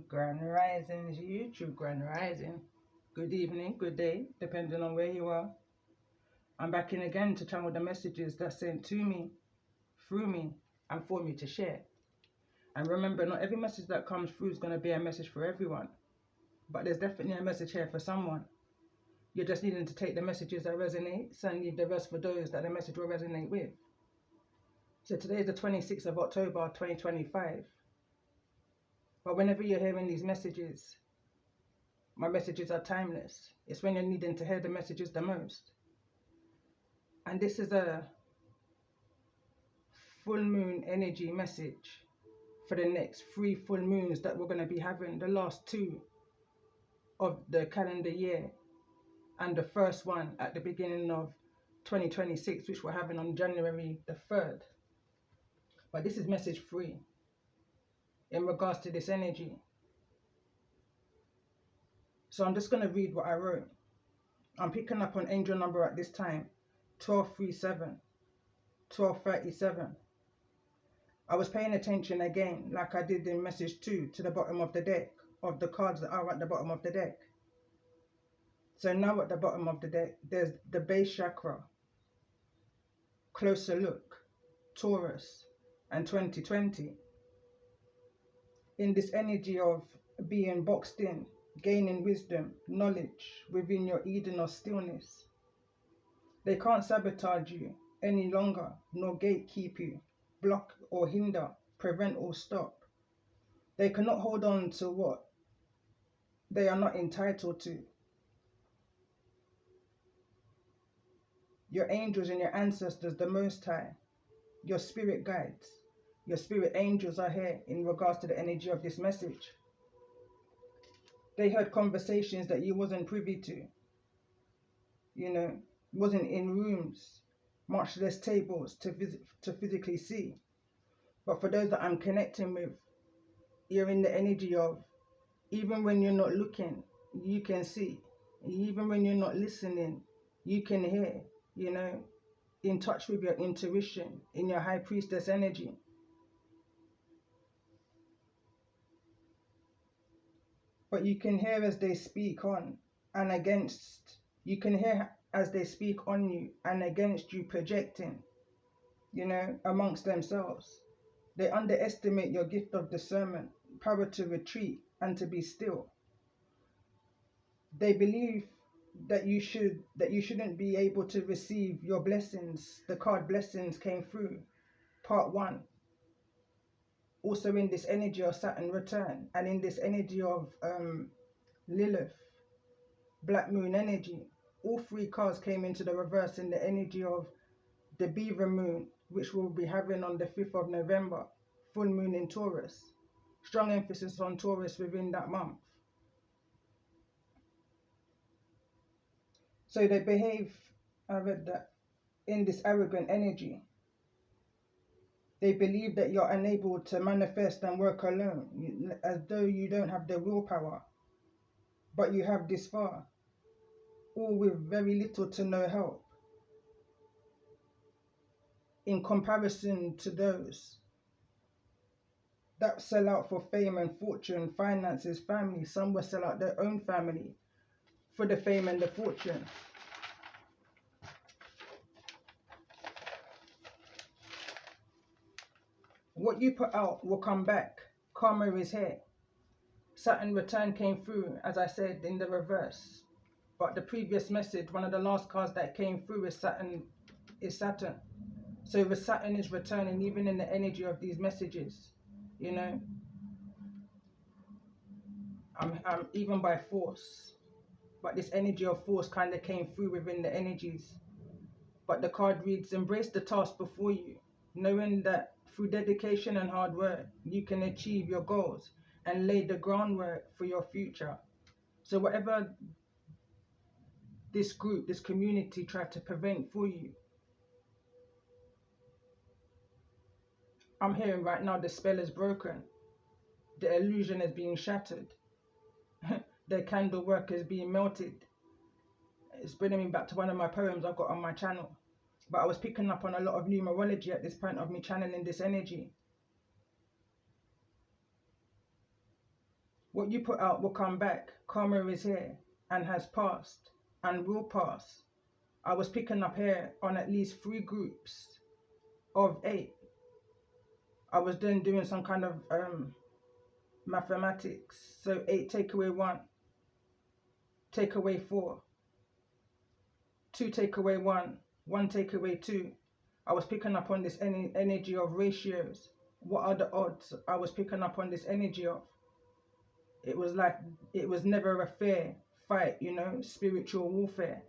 Grand Risings, YouTube Grand Rising. Good evening, good day, depending on where you are. I'm back in again to channel the messages that's sent to me, through me, and for me to share. And remember, not every message that comes through is going to be a message for everyone. But there's definitely a message here for someone. You're just needing to take the messages that resonate and leave the rest for those that the message will resonate with. So today is the 26th of October 2025. But whenever you're hearing these messages, my messages are timeless. It's when you're needing to hear the messages the most. And this is a full moon energy message for the next 3 full moons that we're going to be having, the last 2 of the calendar year and the first one at the beginning of 2026, which we're having on January the 3rd. But this is message 3 in regards to this energy. So I'm just going to read what I wrote. I'm picking up on angel number at this time, 1237, 1237. I was paying attention again, like I did in message 2, to the bottom of the deck, of the cards that are at the bottom of the deck. So now at the bottom of the deck, there's the base chakra, closer look, Taurus, and 2020. In this energy of being boxed in, gaining wisdom, knowledge within your Eden of stillness. They can't sabotage you any longer, nor gatekeep you, block or hinder, prevent or stop. They cannot hold on to what they are not entitled to. Your angels and your ancestors, the Most High, your spirit guides, your spirit angels are here in regards to the energy of this message. They heard conversations that you wasn't privy to, wasn't in rooms, much less tables to physically see. But for those that I'm connecting with, you're in the energy of, even when you're not looking, you can see. Even when you're not listening, you can hear, in touch with your intuition, in your high priestess energy. But you can hear as they speak on and against. You can hear as they speak on you and against you projecting, amongst themselves. They underestimate your gift of discernment, power to retreat and to be still. They believe that you shouldn't be able to receive your blessings. The card blessings came through, part 1. Also in this energy of Saturn return and in this energy of Lilith, Black Moon energy. All 3 cards came into the reverse in the energy of the Beaver Moon, which we'll be having on the 5th of November, full moon in Taurus. Strong emphasis on Taurus within that month. So they behave, I read that, in this arrogant energy. They believe that you're unable to manifest and work alone, as though you don't have the willpower. But you have this far, all with very little to no help. In comparison to those that sell out for fame and fortune, finances, family. Some will sell out their own family for the fame and the fortune. What you put out will come back. Karma is here. Saturn return came through, as I said, in the reverse. But the previous message, one of the last cards that came through is Saturn. So the Saturn is returning even in the energy of these messages, I'm even by force. But this energy of force kind of came through within the energies. But the card reads, embrace the task before you, knowing that through dedication and hard work, you can achieve your goals and lay the groundwork for your future. So whatever this group, this community tried to prevent for you, I'm hearing right now the spell is broken. The illusion is being shattered. The candle work is being melted. It's bringing me back to one of my poems I've got on my channel. But I was picking up on a lot of numerology at this point of me channeling this energy. What you put out will come back. Karma is here and has passed and will pass. I was picking up here on at least 3 groups of 8. I was then doing some kind of mathematics. So 8 take away 1, take away 4, 2 take away 1, 1 take away 2. I was picking up on this energy of ratios. What are the odds? I was picking up on this energy of. It was like, it was never a fair fight, you know, spiritual warfare.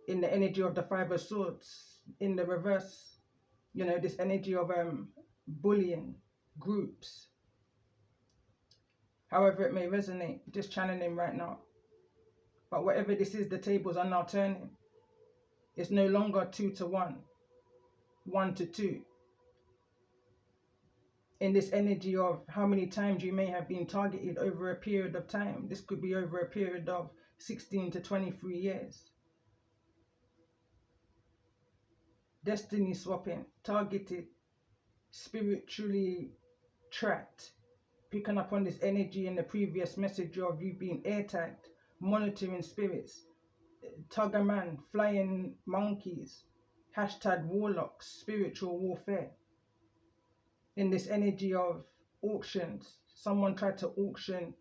In the energy of the 5 of swords, in the reverse, you know, this energy of bullying groups. However it may resonate, just channeling right now. But whatever this is, the tables are now turning. It's no longer 2 to 1, 1 to 2. In this energy of how many times you may have been targeted over a period of time. This could be over a period of 16 to 23 years. Destiny swapping, targeted, spiritually tracked, picking up on this energy in the previous message of you being air tagged, monitoring spirits, tugger man, flying monkeys, hashtag warlocks, spiritual warfare. In this energy of auctions, someone tried to auction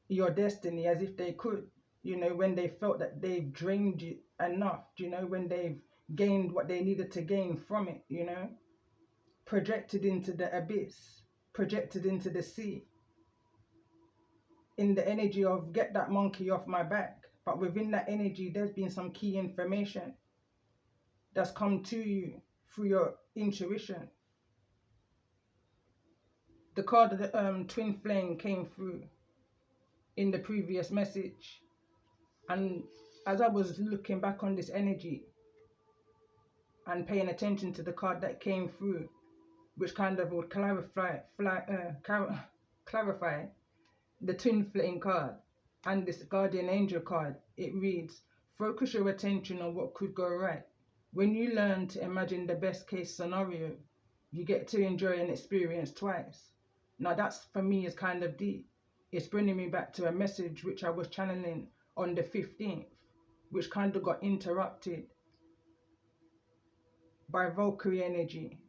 your destiny as if they could, you know, when they felt that they've drained you enough, you know, when they've gained what they needed to gain from it, you know, projected into the abyss, projected into the sea. In the energy of get that monkey off my back. But within that energy, there's been some key information that's come to you through your intuition. The card of the twin flame came through in the previous message. And as I was looking back on this energy and paying attention to the card that came through, which kind of would clarify the twin flame card and this guardian angel card, it reads, focus your attention on what could go right. When you learn to imagine the best case scenario, you get to enjoy an experience twice. Now that's, for me, is kind of deep. It's bringing me back to a message which I was channeling on the 15th, which kind of got interrupted by Valkyrie energy.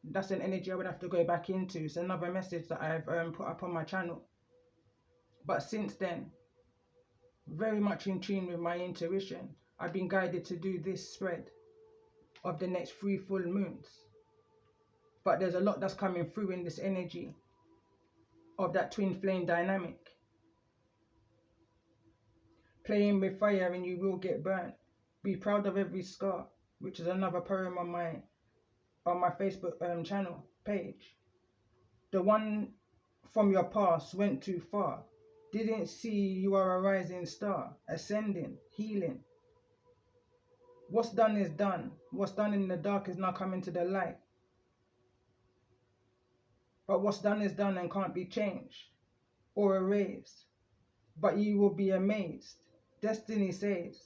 That's an energy I would have to go back into. It's another message that I've put up on my channel. But since then, very much in tune with my intuition, I've been guided to do this spread of the next 3 full moons. But there's a lot that's coming through in this energy of that twin flame dynamic. Playing with fire and you will get burnt. Be proud of every scar, which is another poem on my Facebook channel page. The one from your past went too far. Didn't see you are a rising star, ascending, healing. What's done is done. What's done in the dark is now coming to the light. But what's done is done and can't be changed or erased. But you will be amazed. Destiny says,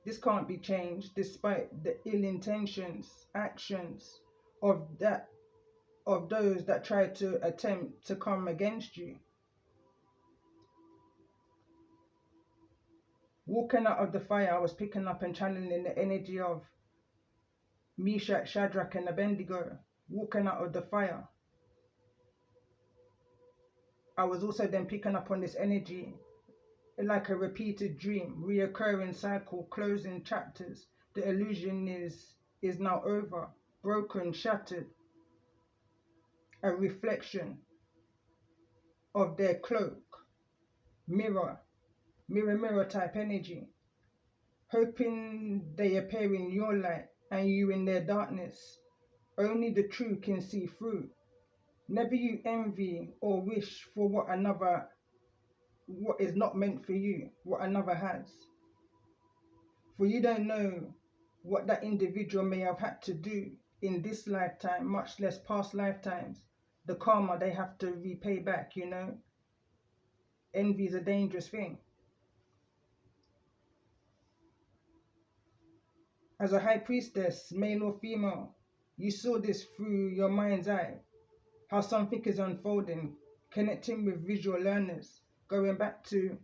this can't be changed despite the ill intentions, actions of those that try to attempt to come against you. Walking out of the fire, I was picking up and channeling the energy of Meshach, Shadrach, and Abednego. Walking out of the fire. I was also then picking up on this energy like a repeated dream, reoccurring cycle, closing chapters. The illusion is now over, broken, shattered. A reflection of their cloak. Mirror, mirror, mirror type energy. Hoping they appear in your light and you in their darkness. Only the true can see through. Never you envy or wish for what is not meant for you, what another has. For you don't know what that individual may have had to do in this lifetime, much less past lifetimes. The karma they have to repay back, you know. Envy is a dangerous thing. As a high priestess, male or female, you saw this through your mind's eye. how something is unfolding, connecting with visual learners, going back to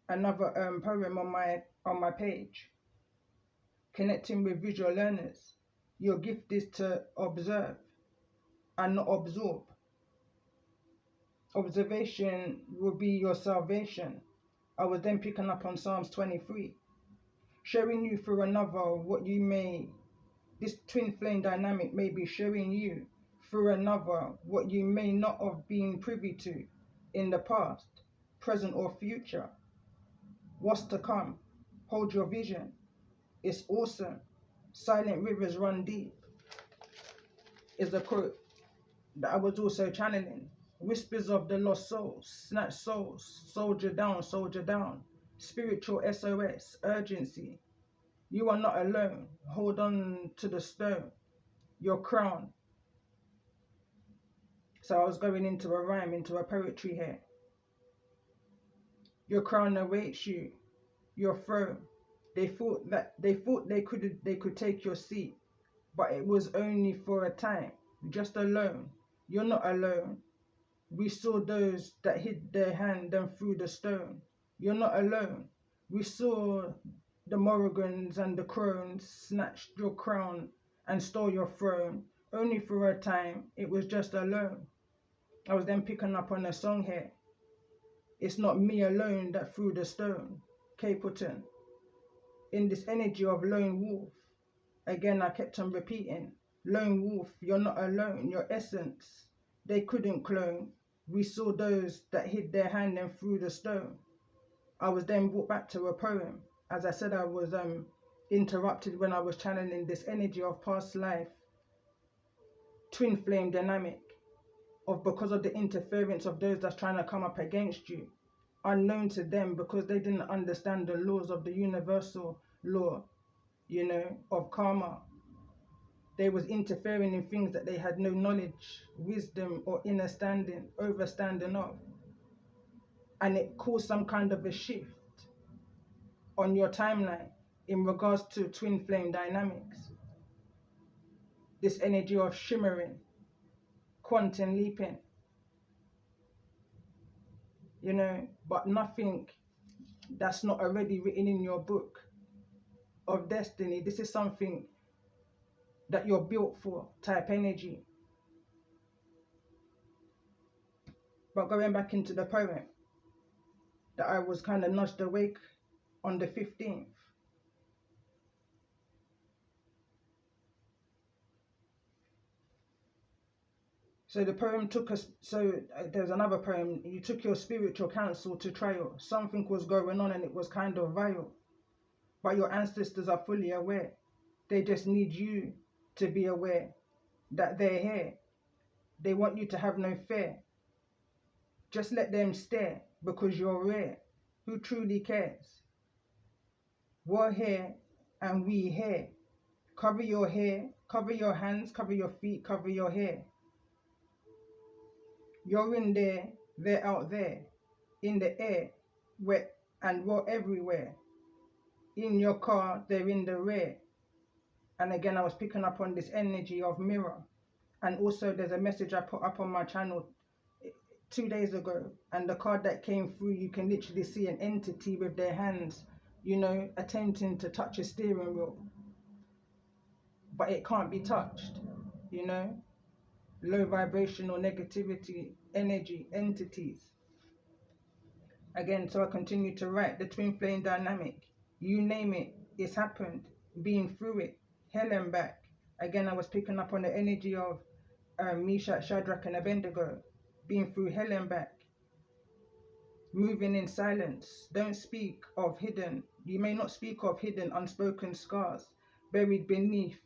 another poem on my page, connecting with visual learners. Your gift is to observe and not absorb. Observation will be your salvation. I was then picking up on Psalms 23, showing you through another what you may, this twin flame dynamic may be showing you through another what you may not have been privy to in the past, present, or future. What's to come? Hold your vision. It's awesome. Silent rivers run deep is a quote that I was also channeling. Whispers of the lost souls, snatch souls, soldier down, soldier down. Spiritual SOS, urgency. You are not alone. Hold on to the stone, your crown. So I was going into a rhyme, into a poetry here. Your crown awaits you, your throne. They thought they could take your seat, but it was only for a time, just alone. You're not alone. We saw those that hid their hand and threw the stone. You're not alone. We saw the Morrigans and the crones snatched your crown and stole your throne. Only for a time, it was just alone. I was then picking up on a song here. It's not me alone that threw the stone. Capleton. In this energy of lone wolf. Again, I kept on repeating. Lone wolf, you're not alone. Your essence, they couldn't clone. We saw those that hid their hand and threw the stone. I was then brought back to a poem. As I said, I was interrupted when I was channeling this energy of past life, twin flame dynamic, of because of the interference of those that's trying to come up against you, unknown to them because they didn't understand the laws of the universal law, of karma. They was interfering in things that they had no knowledge, wisdom, or understanding of. And it caused some kind of a shift on your timeline in regards to twin flame dynamics. This energy of shimmering, quantum leaping, but nothing that's not already written in your book of destiny. This is something that you're built for, type energy. But going back into the poem, that I was kind of nudged awake on the 15th. So the poem took us, there's another poem, you took your spiritual counsel to trial. Something was going on and it was kind of vile. But your ancestors are fully aware. They just need you to be aware that they're here. They want you to have no fear. Just let them stare because you're rare. Who truly cares? We're here and we here. Cover your hair, cover your hands, cover your feet, cover your hair. You're in there, they're out there. In the air, wet and raw everywhere. In your car, they're in the rear. And again, I was picking up on this energy of mirror. And also there's a message I put up on my channel 2 days ago, and the card that came through, you can literally see an entity with their hands, attempting to touch a steering wheel, but it can't be touched. Low vibrational negativity energy entities. Again, so I continue to write the twin flame dynamic. You name it, it's happened. Being through it, hell and back. Again, I was picking up on the energy of Meshach, Shadrach, and Abednego, being through hell and back. Moving in silence. Don't speak of hidden. You may not speak of hidden, unspoken scars, buried beneath,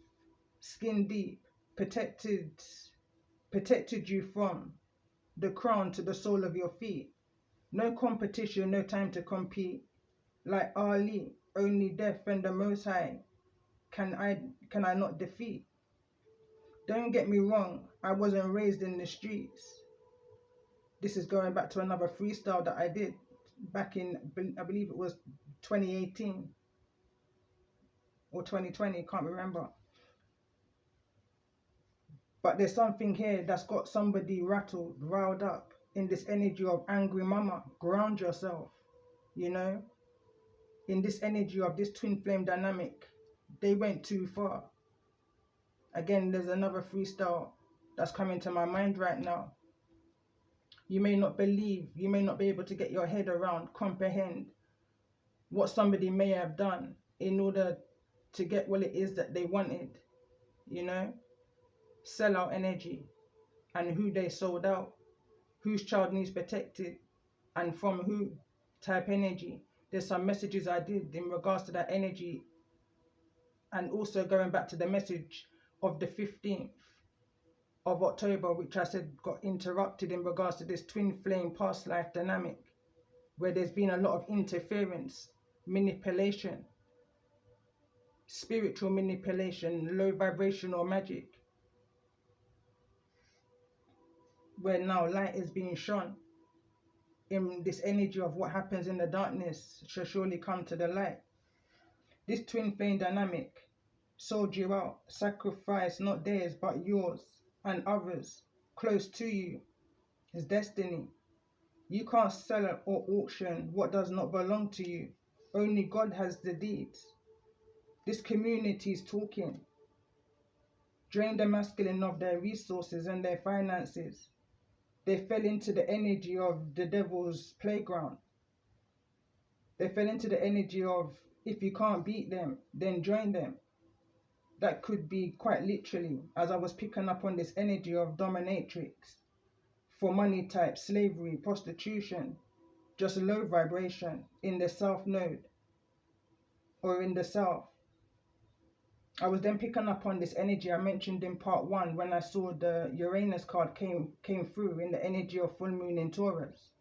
skin deep, protected you from the crown to the sole of your feet. No competition, no time to compete. Like Ali, only death and the Most High can I not defeat. Don't get me wrong, I wasn't raised in the streets. This is going back to another freestyle that I did back in, I believe it was 2018 or 2020, can't remember. But there's something here that's got somebody rattled, riled up in this energy of angry mama. Ground yourself, you know, in this energy of this twin flame dynamic. They went too far. Again, there's another freestyle that's coming to my mind right now. You may not believe, you may not be able to get your head around, comprehend what somebody may have done in order to get what it is that they wanted, you know? Sell out energy and who they sold out, whose child needs protected and from who type energy. There's some messages I did in regards to that energy, and also going back to the message of the 15th of October, which I said got interrupted in regards to this twin flame past life dynamic, where there's been a lot of interference, manipulation, spiritual manipulation, low vibrational magic, where now light is being shone in this energy of what happens in the darkness shall surely come to the light. This twin flame dynamic sold you out, sacrifice not theirs but yours and others close to you is destiny. You can't sell or auction what does not belong to you. Only God has the deeds. This community is talking. Drain the masculine of their resources and their finances. They fell into the energy of the devil's playground. They fell into the energy of, if you can't beat them, then join them. That could be quite literally, as I was picking up on this energy of dominatrix, for money type, slavery, prostitution, just low vibration in the south node or in the south. I was then picking up on this energy I mentioned in part 1 when I saw the Uranus card came through in the energy of full moon in Taurus.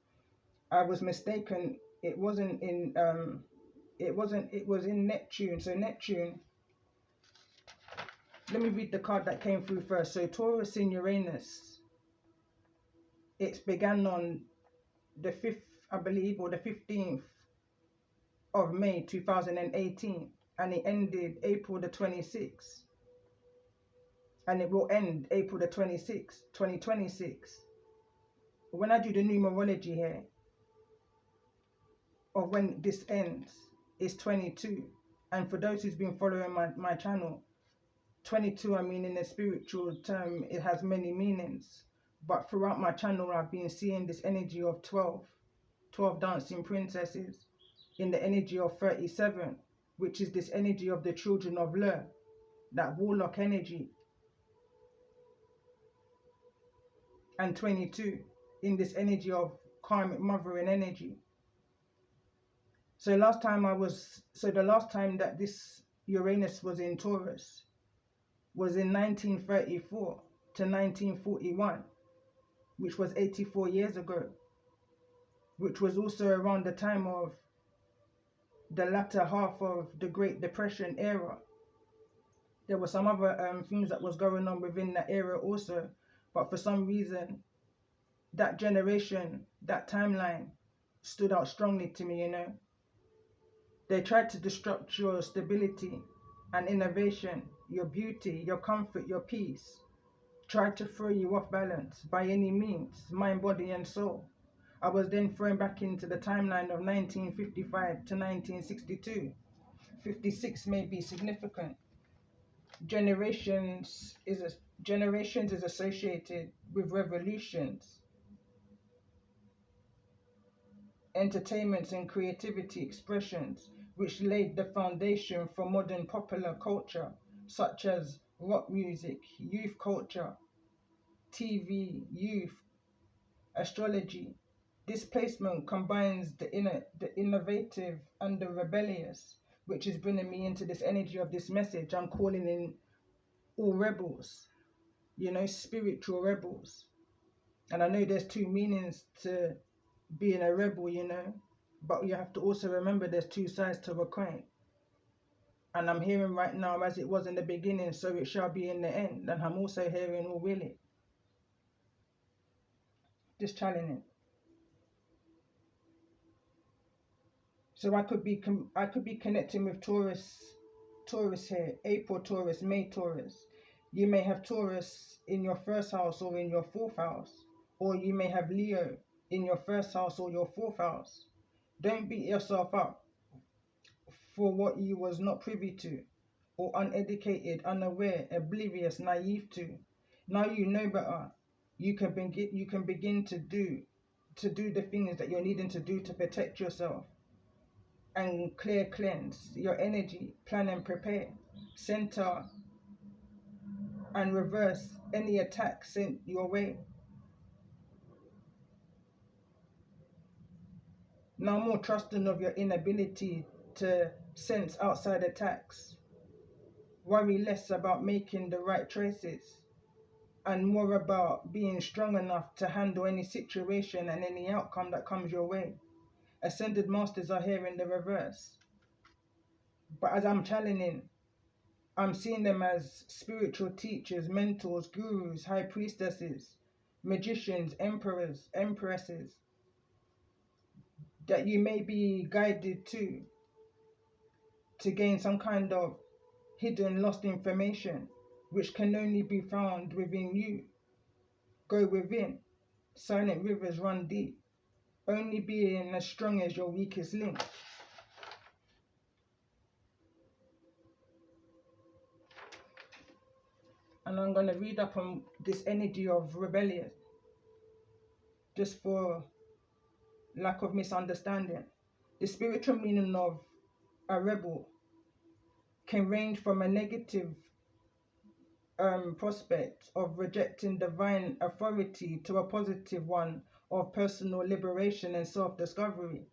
I was mistaken. It wasn't in it was in Neptune. So Neptune, let me read the card that came through first. So Taurus in Uranus, it began on the 5th, I believe, or the 15th of May 2018, and it ended April the 26th, and it will end April the 26th, 2026. When I do the numerology here of when this ends, it's 22. And for those who's been following my channel, 22, I mean, in a spiritual term, it has many meanings. But throughout my channel, I've been seeing this energy of 12 dancing princesses, in the energy of 37, which is this energy of the children of Lur, that warlock energy, and 22 in this energy of karmic mothering energy. So the last time that this Uranus was in Taurus was in 1934 to 1941, which was 84 years ago, which was also around the time of the latter half of the Great Depression era. There were some other things that was going on within that era also, but for some reason, that generation, that timeline stood out strongly to me, you know. They tried to disrupt your stability and innovation, your beauty, your comfort, your peace. Tried to throw you off balance by any means, mind, body, and soul. I was then thrown back into the timeline of 1955 to 1962. 56 may be significant. Generations is associated with revolutions, entertainments, and creativity expressions, which laid the foundation for modern popular culture, such as rock music, youth culture, TV, youth, astrology. This placement combines the innovative and the rebellious, which is bringing me into this energy of this message. I'm calling in all rebels, you know, spiritual rebels. And I know there's two meanings to being a rebel, you know, but you have to also remember there's two sides to a coin. And I'm hearing right now, as it was in the beginning, so it shall be in the end. And I'm also hearing, oh, will it? Just challenging. So I could be connecting with Taurus here, April Taurus, May Taurus. You may have Taurus in your first house or in your fourth house, or you may have Leo in your first house or your fourth house. Don't beat yourself up for what you was not privy to, or uneducated, unaware, oblivious, naive to. Now you know better. You can begin to do the things that you're needing to do to protect yourself and cleanse your energy, plan and prepare, center and reverse any attack sent your way. Now more trusting of your inability to sense outside attacks. Worry less about making the right choices and more about being strong enough to handle any situation and any outcome that comes your way. Ascended masters are here in the reverse. But as I'm channeling, I'm seeing them as spiritual teachers, mentors, gurus, high priestesses, magicians, emperors, empresses, that you may be guided to gain some kind of hidden, lost information, which can only be found within you. Go within. Silent rivers run deep, only being as strong as your weakest link. And I'm going to read up on this energy of rebellion, just for lack of misunderstanding. The spiritual meaning of a rebel can range from a negative prospect of rejecting divine authority to a positive one of personal liberation and self-discovery.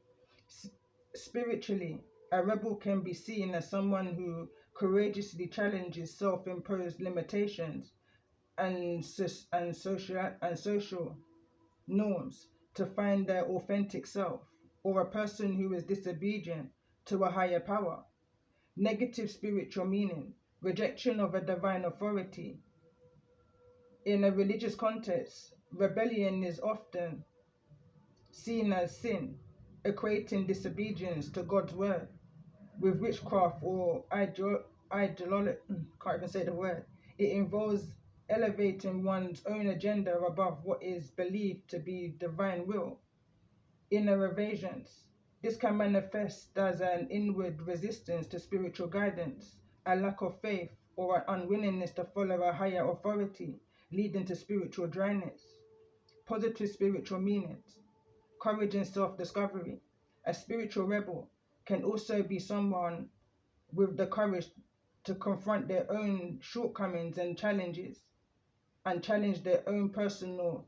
Spiritually, a rebel can be seen as someone who courageously challenges self-imposed limitations and social norms to find their authentic self, or a person who is disobedient to a higher power. Negative spiritual meaning, rejection of a divine authority. In a religious context, rebellion is often seen as sin, equating disobedience to God's word with witchcraft or idolatry. Can't even say the word. It involves elevating one's own agenda above what is believed to be divine will. Inner evasions. This can manifest as an inward resistance to spiritual guidance, a lack of faith, or an unwillingness to follow a higher authority, leading to spiritual dryness. Positive spiritual meanings. Courage and self-discovery. A spiritual rebel can also be someone with the courage to confront their own shortcomings and challenges, and challenge their own personal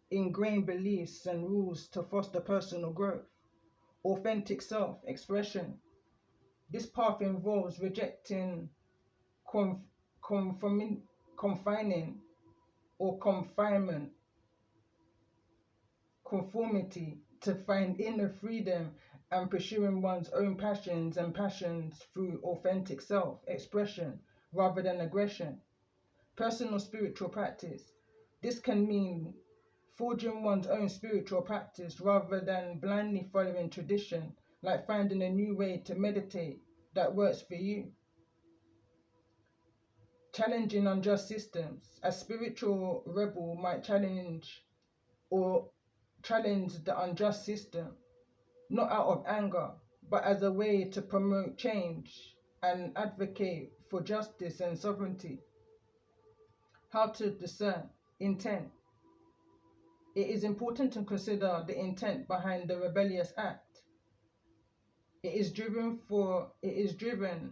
ingrained beliefs and rules to foster personal growth. Authentic self-expression. This path involves rejecting confining or conformity to find inner freedom and pursuing one's own passions through authentic self-expression rather than aggression. Personal spiritual practice. This can mean forging one's own spiritual practice rather than blindly following tradition, like finding a new way to meditate that works for you. Challenging unjust systems. A spiritual rebel might challenge the unjust system, not out of anger, but as a way to promote change and advocate for justice and sovereignty. How to discern intent. It is important to consider the intent behind the rebellious act. It is driven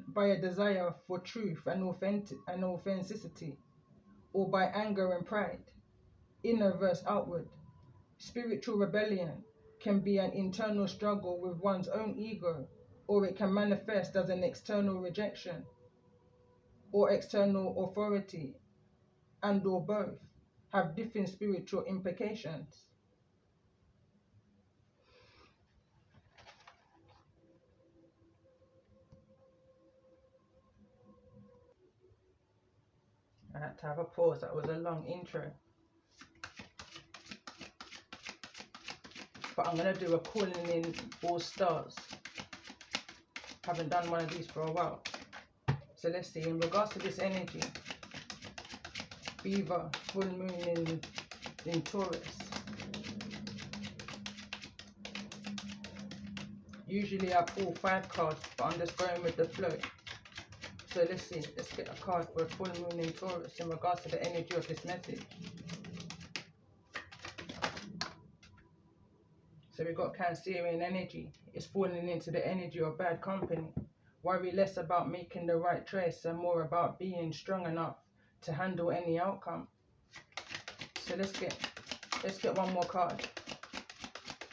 by a desire for truth and authenticity, or by anger and pride, inner versus outward. Spiritual rebellion can be an internal struggle with one's own ego, or it can manifest as an external rejection or external authority, and or both have different spiritual implications. I had to have a pause. That was a long intro. But I'm going to do a calling in all stars. Haven't done one of these for a while. So let's see, in regards to this energy, Beaver, full moon in Taurus. Usually I pull 5 cards, but I'm just going with the flow. So let's see, let's get a card for a full moon in Taurus in regards to the energy of this message. So we've got Cancerian energy. It's falling into the energy of bad company. Worry less about making the right choice and more about being strong enough to handle any outcome. So let's get one more card.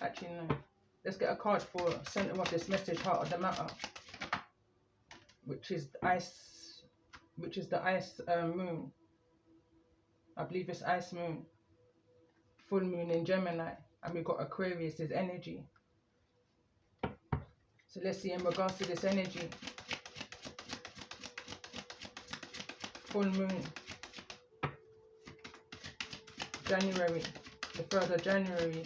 Actually no. Let's get a card for center of this message, heart of the matter, which is the ice moon. I believe it's ice moon. Full moon in Gemini, and we've got Aquarius's energy. So let's see in regards to this energy. Full moon, January, the 3rd of January,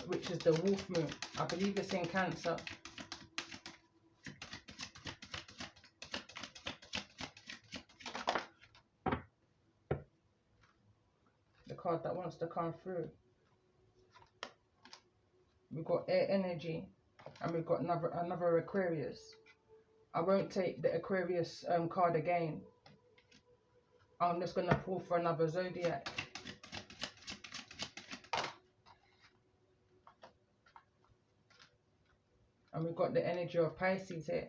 which is the wolf moon. I believe it's in Cancer. The card that wants to come through. We've got air energy, and we've got another Aquarius. I won't take the Aquarius card again. I'm just going to pull for another zodiac. And we've got the energy of Pisces here.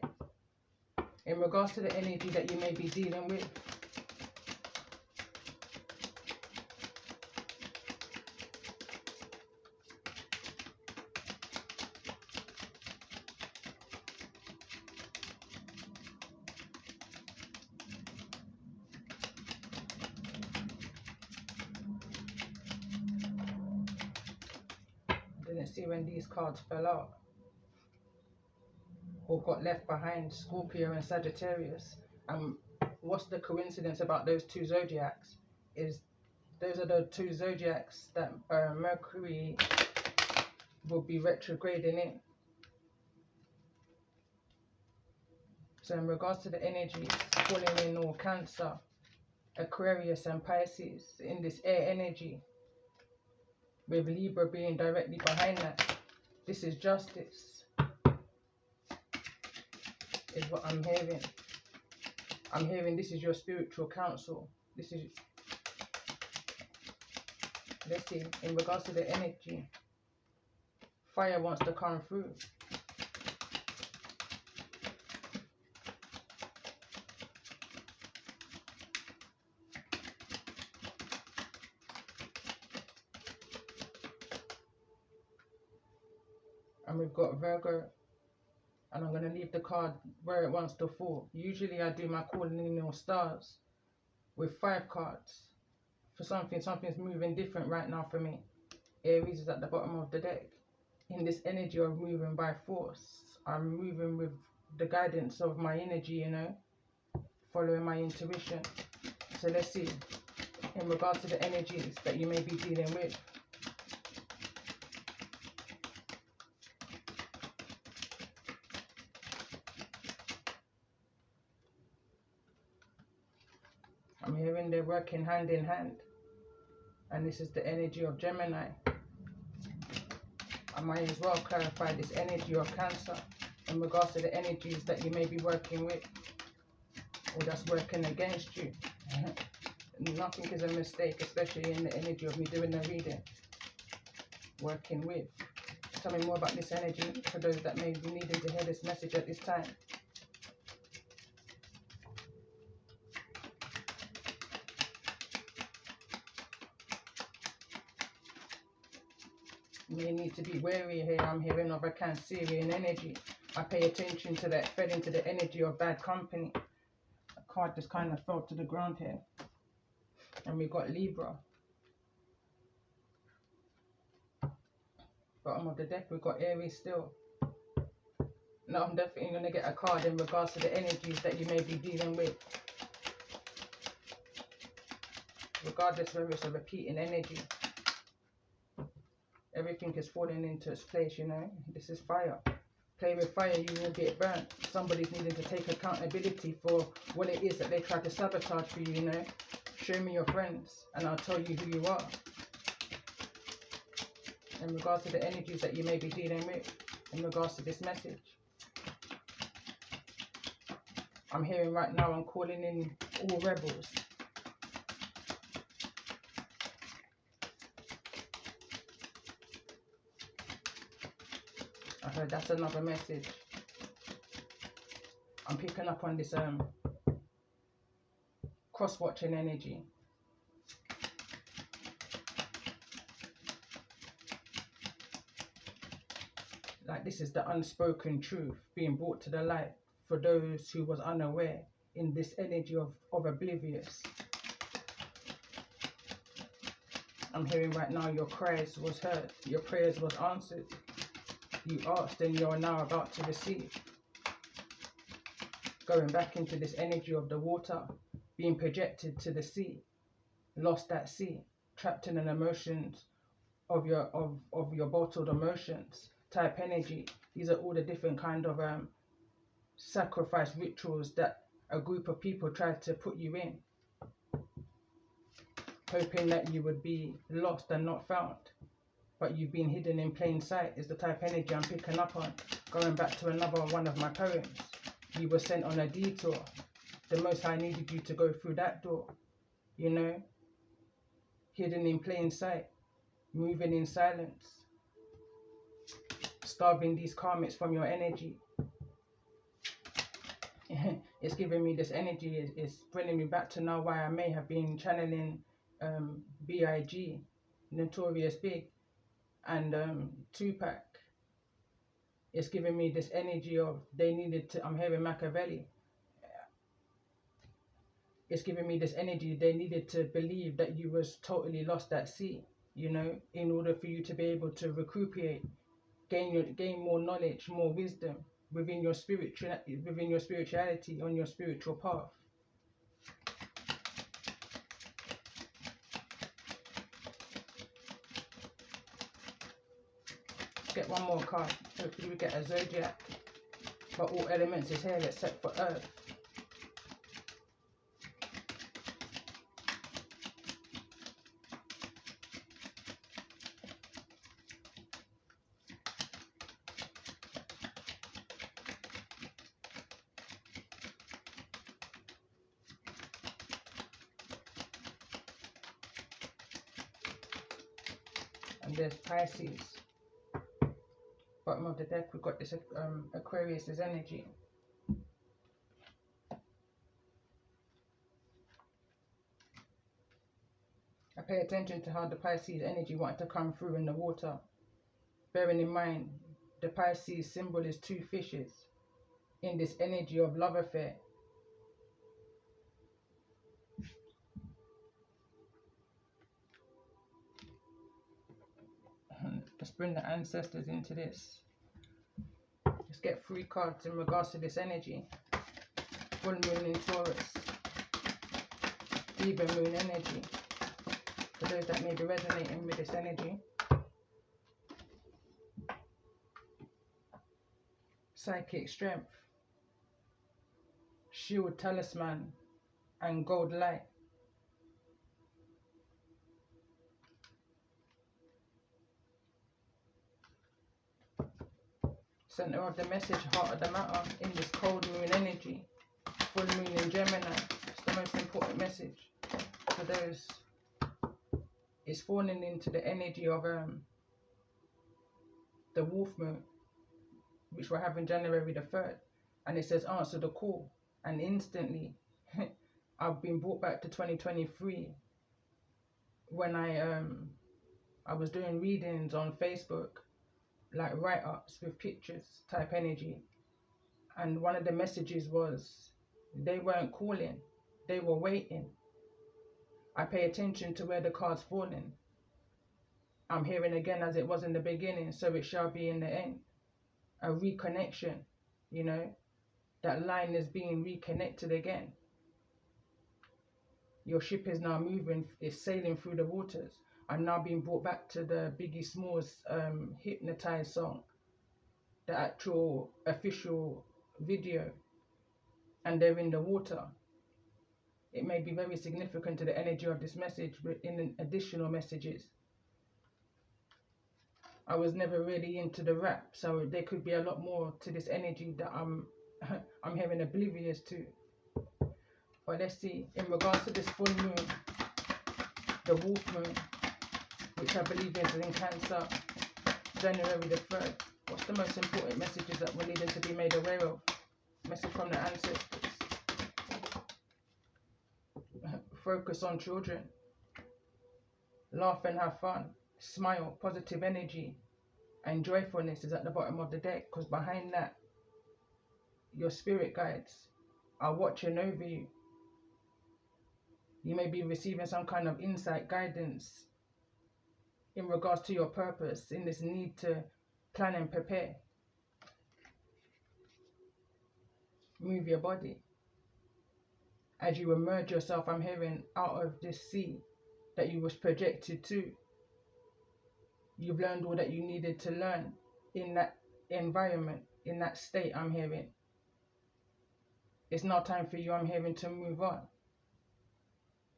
In regards to the energy that you may be dealing with. Didn't see when these cards fell out or got left behind. Scorpio and Sagittarius. What's the coincidence about those two zodiacs is those are the two zodiacs that Mercury will be retrograding in. So in regards to the energies falling in all Cancer, Aquarius and Pisces, in this air energy, with Libra being directly behind that, this is justice, is what I'm hearing. I'm hearing this is your spiritual counsel. This is, let's see, in regards to the energy, fire wants to come through. And we've got Virgo, and I'm going to leave the card where it wants to fall. Usually I do my calling in all stars with 5 cards. For something's moving different right now for me. Aries is at the bottom of the deck. In this energy of moving by force, I'm moving with the guidance of my energy, you know, following my intuition. So let's see, in regards to the energies that you may be dealing with. I'm hearing they're working hand in hand. And this is the energy of Gemini. I might as well clarify this energy of Cancer in regards to the energies that you may be working with or that's working against you. Nothing is a mistake, especially in the energy of me doing the reading. Working with. Tell me more about this energy for those that may be needing to hear this message at this time. You need to be wary here. I'm hearing of a Cancerian energy. I pay attention to that, fed into the energy of bad company. A card just kind of fell to the ground here. And we got Libra. Bottom of the deck, we got Aries still. Now I'm definitely going to get a card in regards to the energies that you may be dealing with. Regardless whether it's a repeating energy. Everything is falling into its place, you know. This is fire. Play with fire, you will get burnt. Somebody's needing to take accountability for what it is that they try to sabotage for you, you know. Show me your friends and I'll tell you who you are. In regards to the energies that you may be dealing with, in regards to this message. I'm hearing right now, I'm calling in all rebels. I heard that's another message. I'm picking up on this cross-watching energy. Like this is the unspoken truth being brought to the light for those who was unaware in this energy of oblivious. I'm hearing right now your cries was heard, your prayers was answered. You asked and you're now about to receive. Going back into this energy of the water, being projected to the sea, lost at sea, trapped in an emotions of your bottled emotions type energy. These are all the different kind of sacrifice rituals that a group of people tried to put you in, hoping that you would be lost and not found, but you've been hidden in plain sight is the type energy I'm picking up on. Going back to another one of my poems, you were sent on a detour. The Most High needed you to go through that door, you know, hidden in plain sight, moving in silence, starving these karmics from your energy. It's giving me this energy, it's bringing me back to now why I may have been channeling B.I.G, Notorious Big, and Tupac. It's giving me this energy of they needed to, I'm hearing Machiavelli. It's giving me this energy they needed to believe that you was totally lost at sea, you know, in order for you to be able to recuperate, gain more knowledge, more wisdom within your spirituality on your spiritual path. Let's get one more card. Hopefully we get a zodiac. But all elements is here except for earth. And there's Pisces. Bottom of the deck, we've got this Aquarius' energy. I pay attention to how the Pisces energy wanted to come through in the water. Bearing in mind, the Pisces symbol is two fishes in this energy of love affair. Let's bring the ancestors into this. Let's get 3 cards in regards to this energy. Full moon in Taurus. Even moon energy. For those that may be resonating with this energy. Psychic strength. Shield talisman. And gold light. Center of the message, heart of the matter, in this cold moon energy. Full moon in Gemini. It's the most important message for those. It's falling into the energy of the wolf moon, which we're having January the 3rd. And it says answer the call. And instantly, I've been brought back to 2023 when I was doing readings on Facebook, like write-ups with pictures type energy. And one of the messages was, they weren't calling, they were waiting. I pay attention to where the card's falling. I'm hearing again as it was in the beginning, so it shall be in the end. A reconnection, you know, that line is being reconnected again. Your ship is now moving, it's sailing through the waters. I'm now being brought back to the Biggie Smalls Hypnotized song, the actual official video, and they're in the water. It may be very significant to the energy of this message, but in additional messages. I was never really into the rap, so there could be a lot more to this energy that I'm hearing oblivious to. But let's see, in regards to this full moon, the wolf moon, which I believe is in Cancer, January the 3rd, what's the most important messages that we're needing to be made aware of? Message from the ancestors. Focus on children. Laugh and have fun. Smile, positive energy, and joyfulness is at the bottom of the deck, because behind that, your spirit guides are watching over you. You may be receiving some kind of insight, guidance in regards to your purpose, in this need to plan and prepare. Move your body. As you emerge yourself, I'm hearing, out of this sea that you was projected to. You've learned all that you needed to learn in that environment, in that state, I'm hearing. It's now time for you, I'm hearing, to move on.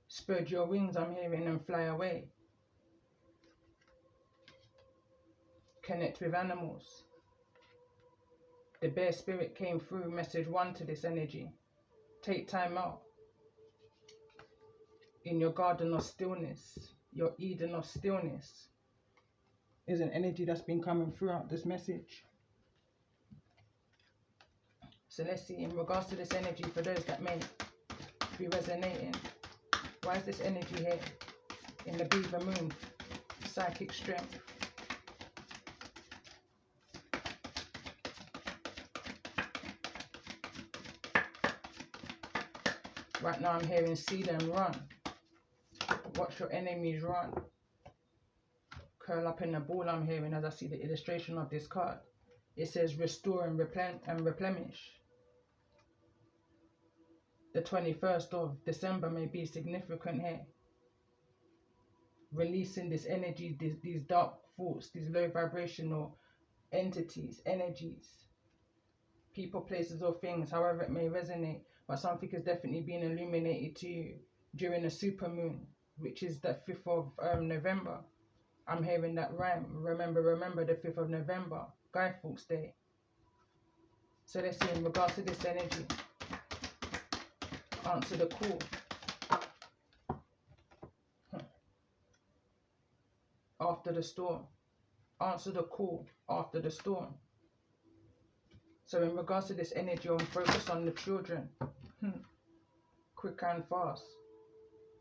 Spread your wings, I'm hearing, and fly away. Connect with animals. The bear spirit came through, message 1 to this energy. Take time out in your garden of stillness, your Eden of stillness, is an energy that's been coming throughout this message. So let's see, in regards to this energy, for those that may be resonating, why is this energy here in the Beaver Moon? Psychic strength. Right now I'm hearing see them run. Watch your enemies run. Curl up in a ball, I'm hearing, as I see the illustration of this card. It says restore and replenish. The 21st of December may be significant here. Releasing this energy, these dark thoughts, these low vibrational entities, energies, people, places or things, however it may resonate, but something is definitely being illuminated to you during a supermoon, which is the 5th of November. I'm hearing that rhyme. Remember, the 5th of November, Guy Fawkes Day. So let's see, in regards to this energy, answer the call. After the storm. Answer the call after the storm. So in regards to this energy, I'm focused on the children. Quick and fast.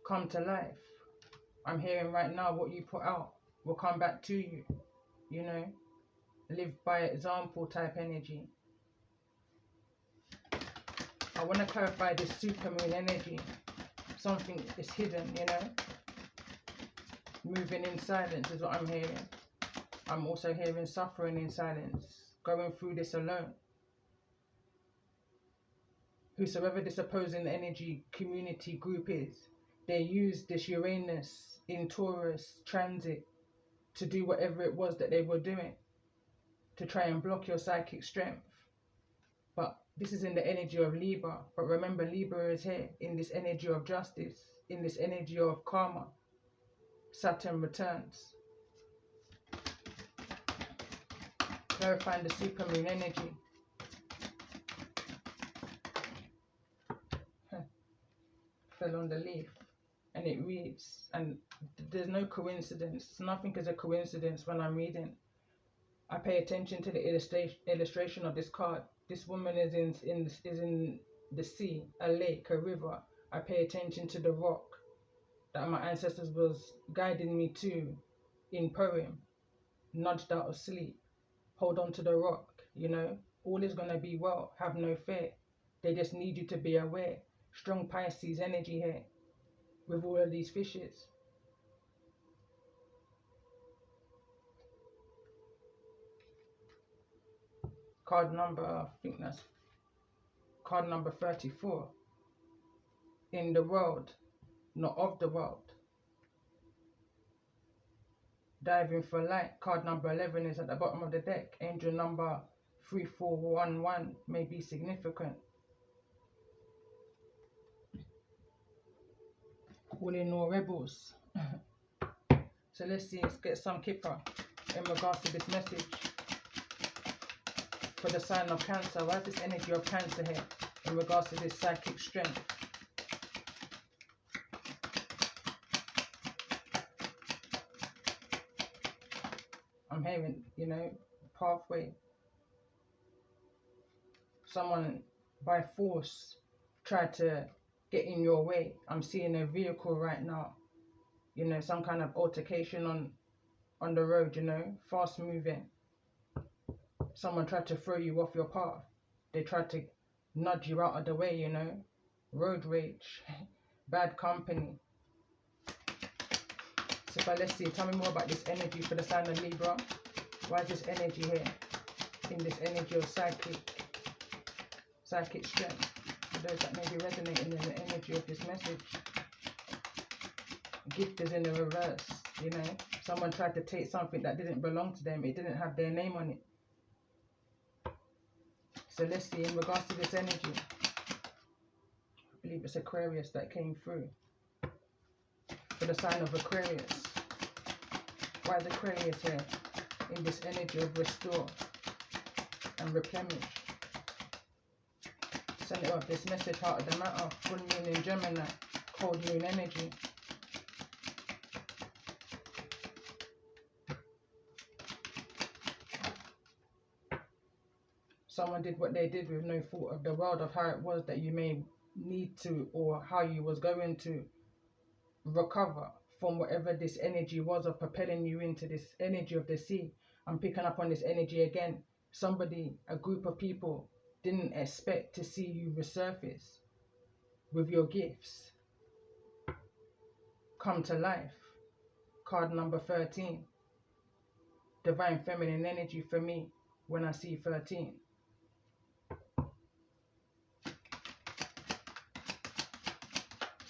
Come to life. I'm hearing right now, what you put out will come back to you. You know, live by example type energy. I want to clarify this supermoon energy. Something is hidden, you know. Moving in silence is what I'm hearing. I'm also hearing suffering in silence. Going through this alone. Whosoever this opposing energy community group is, they use this Uranus in Taurus transit to do whatever it was that they were doing, to try and block your psychic strength. But this is in the energy of Libra. But remember, Libra is here in this energy of justice, in this energy of karma. Saturn returns. Clarifying the supermoon energy. Fell on the leaf. And it reads, and there's no coincidence. Nothing is a coincidence when I'm reading. I pay attention to the illustration of this card. This woman is in the sea, a lake, a river. I pay attention to the rock that my ancestors was guiding me to in poem. Nudged out of sleep. Hold on to the rock, you know. All is going to be well. Have no fear. They just need you to be aware. Strong Pisces energy here with all of these fishes. Card number, I think that's card number 34. In the world, not of the world. Diving for light. Card number 11 is at the bottom of the deck. Angel number 3411 may be significant. All in all, rebels. So let's see, let's get some kipper in regards to this message for the sign of Cancer. Why is this energy of Cancer here in regards to this psychic strength? I'm hearing, you know, pathway. Someone by force tried to get in your way. I'm seeing a vehicle right now, you know, some kind of altercation on the road, you know, fast moving. Someone tried to throw you off your path. They tried to nudge you out of the way, you know. Road rage, bad company. So but let's see, tell me more about this energy for the sign of Libra. Why is this energy here? In this energy of psychic strength. For those that may be resonating in the energy of this message. Gift is in the reverse, you know. Someone tried to take something that didn't belong to them. It didn't have their name on it. So let's see, in regards to this energy, I believe it's Aquarius that came through. For the sign of Aquarius. Why is Aquarius here? In this energy of restore and replenish. Center of this message, heart of the matter, full moon in Gemini, cold moon energy. Someone did what they did with no thought of the world, of how it was that you may need to, or how you was going to recover from whatever this energy was of propelling you into this energy of the sea. I'm picking up on this energy again. Somebody, a group of people, didn't expect to see you resurface with your gifts. Come to life. Card number 13. Divine feminine energy for me when I see 13.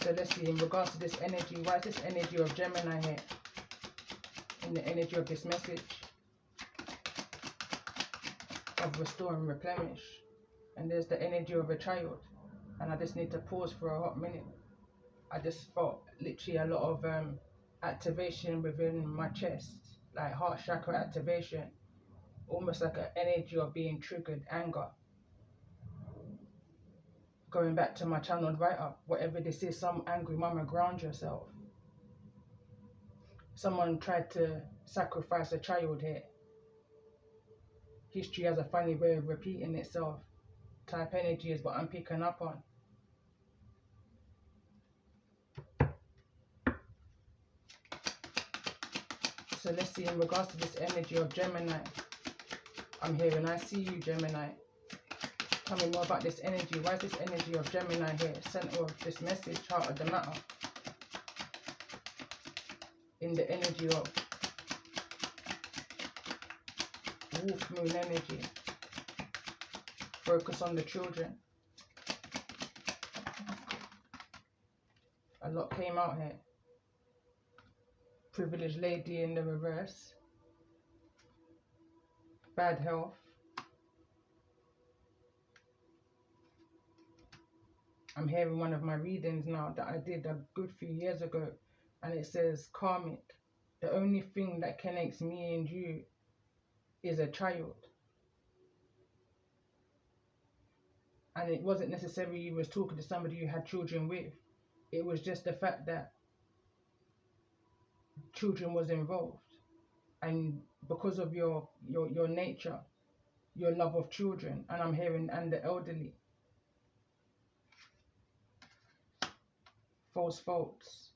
So let's see, in regards to this energy, why is this energy of Gemini here? In the energy of this message of restore and replenish. And there's the energy of a child. And I just need to pause for a hot minute. I just felt literally a lot of activation within my chest, like heart chakra activation, almost like an energy of being triggered, anger. Going back to my channeled write-up, whatever this is, some angry mama, ground yourself. Someone tried to sacrifice a child here. History has a funny way of repeating itself. Type energy is what I'm picking up on. So let's see, in regards to this energy of Gemini, I'm hearing, I see you, Gemini. Tell me more about this energy. Why is this energy of Gemini here? Center of this message, heart of the matter. In the energy of wolf moon energy. Focus on the children. A lot came out here. Privileged lady in the reverse. Bad health. I'm hearing one of my readings now that I did a good few years ago, and it says karmic. The only thing that connects me and you is a child. And it wasn't necessarily you was talking to somebody you had children with. It was just the fact that children was involved. And because of your nature, your love of children, and I'm hearing, and the elderly. False faults.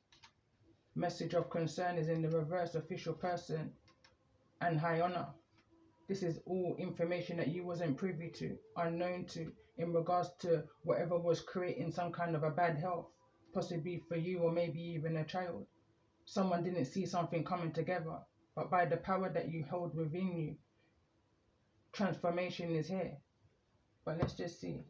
Message of concern is in the reverse, official person and high honor. This is all information that you wasn't privy to, unknown to, in regards to whatever was creating some kind of a bad health, possibly for you or maybe even a child. Someone didn't see something coming together, but by the power that you hold within you, transformation is here. But let's just see.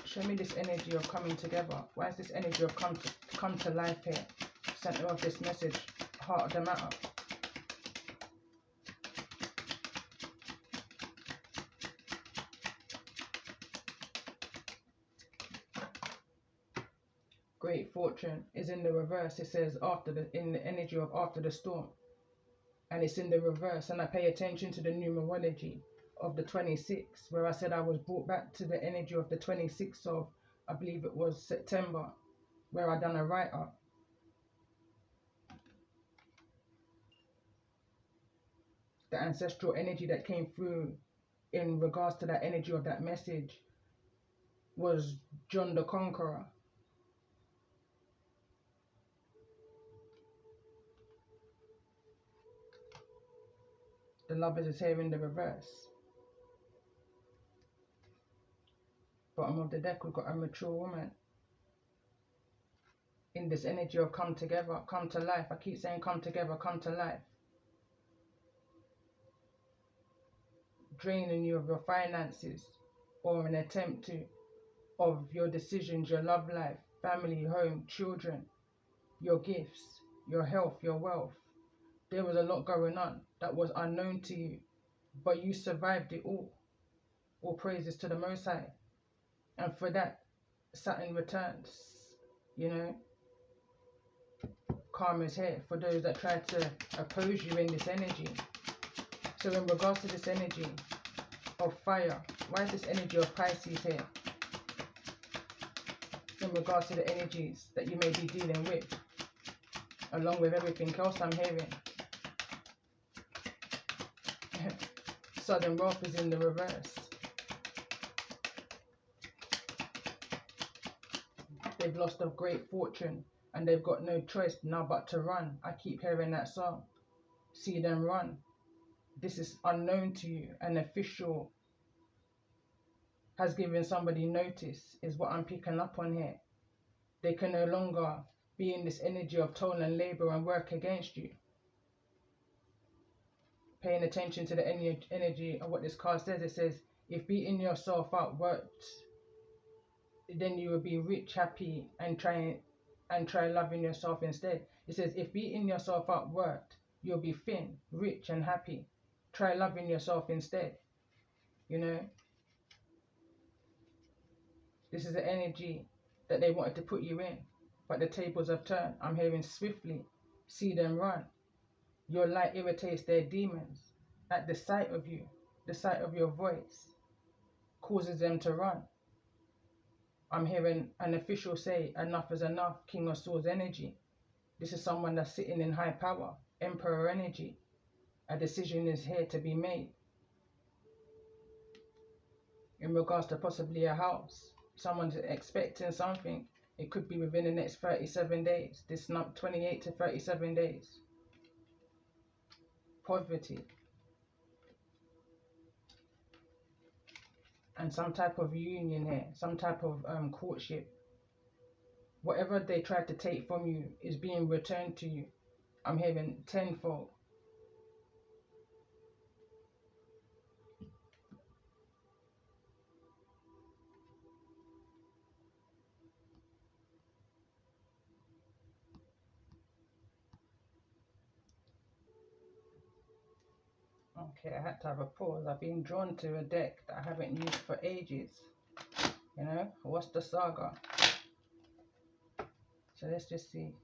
Show me this energy of coming together. Why is this energy of come to life here? Center of this message, heart of the matter. great fortune is in the reverse. It says in the energy of after the storm, and it's in the reverse. And I pay attention to the numerology of the 26, where I said I was brought back to the energy of the 26th of, I believe it was September, where I done a write-up. The ancestral energy that came through in regards to that energy of that message was John the Conqueror. The Lovers is here in the reverse. Bottom of the deck, we've got a mature woman. In this energy of come together, come to life. I keep saying come together, come to life. Draining you of your finances, or an attempt to, of your decisions, your love life, family, home, children, your gifts, your health, your wealth. There was a lot going on that was unknown to you, but you survived it all. All praises to the Most High. And for that, Saturn returns. You know, karma is here for those that try to oppose you in this energy. So in regards to this energy of fire, why is this energy of Pisces here? In regards to the energies that you may be dealing with, along with everything else I'm hearing. Sudden wealth is in the reverse. They've lost a great fortune and they've got no choice now but to run. I keep hearing that song. See them run. This is unknown to you. An official has given somebody notice, is what I'm picking up on here. They can no longer be in this energy of toil and labor and work against you. Paying attention to the energy of what this card says, it says, if beating yourself up worked, then you will be rich, happy, and try loving yourself instead. It says, if beating yourself up worked, you'll be thin, rich, and happy. Try loving yourself instead. You know, this is the energy that they wanted to put you in, but the tables have turned. I'm hearing swiftly, see them run. Your light irritates their demons. At the sight of you, the sight of your voice causes them to run. I'm hearing an official say, enough is enough, King of Swords energy. This is someone that's sitting in high power, Emperor energy. A decision is here to be made. In regards to possibly a house, someone's expecting something. It could be within the next 37 days. This not 28 to 37 days. Poverty. And some type of union here, some type of courtship. Whatever they tried to take from you is being returned to you. I'm hearing tenfold. Okay, I had to have a pause. I've been drawn to a deck that I haven't used for ages. You know, what's the saga? So let's just see.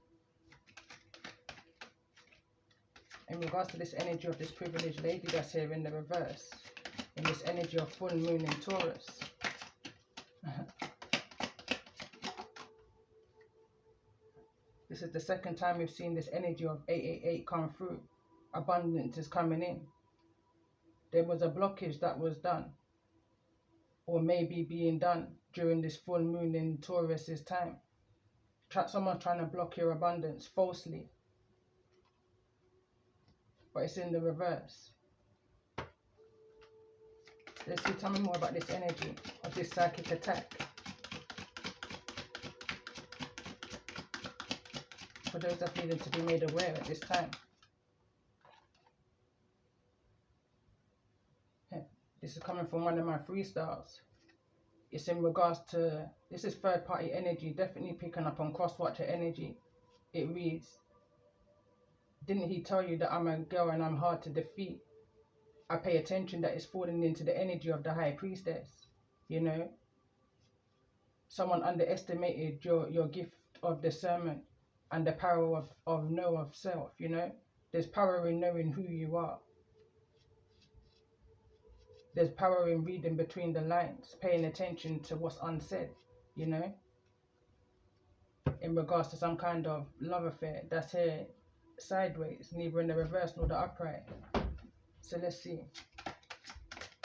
In regards to this energy of this privileged lady that's here in the reverse, in this energy of full moon in Taurus. This is the second time we've seen this energy of 888 come through. Abundance is coming in. There was a blockage that was done, or maybe being done during this full moon in Taurus's time. Someone's trying to block your abundance falsely, but it's in the reverse. Let's see, tell me more about this energy of this psychic attack. For those that needed to be made aware at this time. This is coming from one of my freestyles. It's in regards to, this is third party energy, definitely picking up on cross-watcher energy. It reads, didn't he tell you that I'm a girl and I'm hard to defeat? I pay attention that it's falling into the energy of the high priestess. You know, someone underestimated your gift of discernment and the power of know of self, you know. There's power in knowing who you are. There's power in reading between the lines, paying attention to what's unsaid, you know, in regards to some kind of love affair that's here sideways, neither in the reverse nor the upright. So let's see,